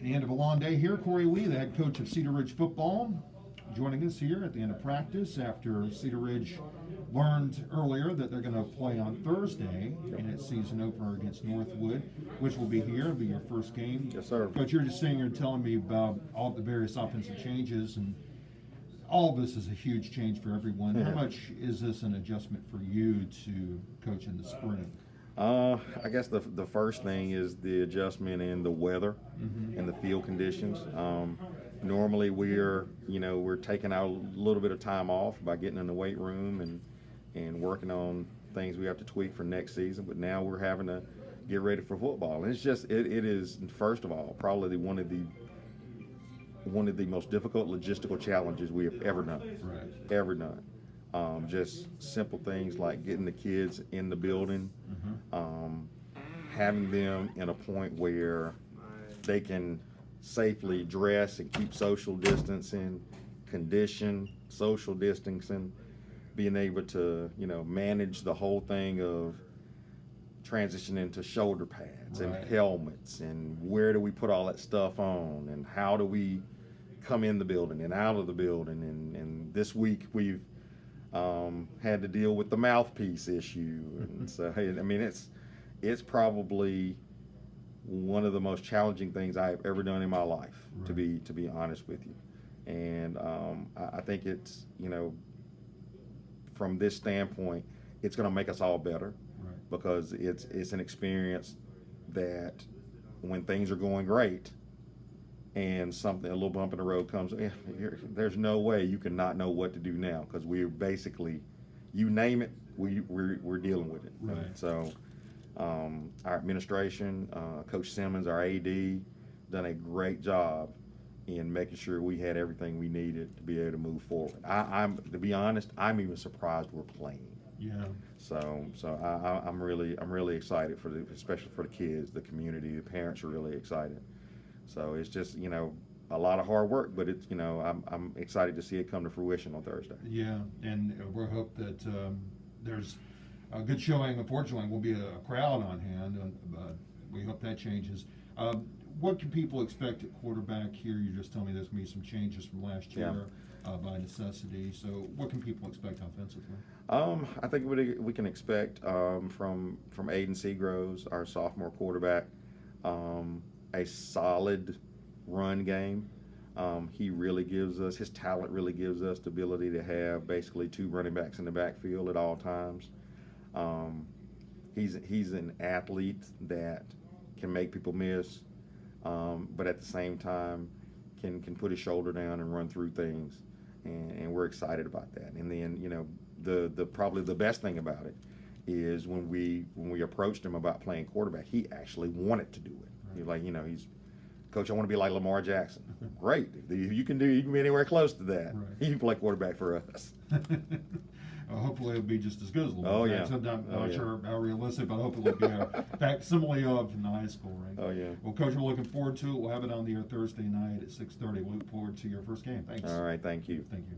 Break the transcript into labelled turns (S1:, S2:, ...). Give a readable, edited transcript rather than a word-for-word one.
S1: The end of a long day here. Corey Lea, the head coach of Cedar Ridge football, joining us here at the end of practice after Cedar Ridge learned earlier that they're going to play on Thursday in its season opener against Northwood, which will be here. It'll be your first game.
S2: Yes, sir.
S1: Coach, you're just sitting here telling me about all the various offensive changes, and all of this is a huge change for everyone. How much is this an adjustment for you to coach in the spring?
S2: I guess the first thing is the adjustment in the weather and the field conditions. Normally we're taking out a little bit of time off by getting in the weight room and working on things we have to tweak for next season, but now we're having to get ready for football. And it's just it is, first of all, probably one of the most difficult logistical challenges we have ever done.
S1: Right.
S2: Ever done. Just simple things like getting the kids in the building, having them in a point where they can safely dress and keep social distancing, condition, social distancing, being able to, manage the whole thing of transitioning to shoulder pads and helmets, and where do we put all that stuff on, and how do we come in the building and out of the building, and this week we've had to deal with the mouthpiece issue, and so I mean it's probably one of the most challenging things I've ever done in my life, to be honest with you. And I think it's from this standpoint, it's going to make us all better, because it's an experience that when things are going great and a little bump in the road comes, there's no way you can not know what to do now, because we're basically, you name it, we're dealing with it.
S1: Right.
S2: So our administration, Coach Simmons, our AD, done a great job in making sure we had everything we needed to be able to move forward. To be honest, I'm even surprised we're playing.
S1: Yeah.
S2: So I'm really excited especially for the kids, the community, the parents are really excited. So it's just, a lot of hard work, but it's, I'm excited to see it come to fruition on Thursday.
S1: Yeah, and we hope that there's a good showing. Unfortunately, will be a crowd on hand, but we hope that changes. What can people expect at quarterback here? You just told me there's going to be some changes from last year by necessity. So what can people expect offensively?
S2: I think we can expect from Aiden Seagrvoes, our sophomore quarterback, a solid run game. His talent really gives us the ability to have basically two running backs in the backfield at all times. He's an athlete that can make people miss, but at the same time can put his shoulder down and run through things, and we're excited about that. And then the probably the best thing about it is when we approached him about playing quarterback, he actually wanted to do it. He's like, he's, Coach, I want to be like Lamar Jackson. Great. If you can be anywhere close to that, you can play quarterback for us.
S1: Hopefully it'll be just as good as Lamar.
S2: Oh, yeah.
S1: I'm not sure how realistic, but hopefully it'll be a facsimile of in the high school, right?
S2: Oh, yeah.
S1: Well, Coach, we're looking forward to it. We'll have it on the air Thursday night at 6:30. We look forward to your first game. Thanks.
S2: All right. Thank you.
S1: Thank you.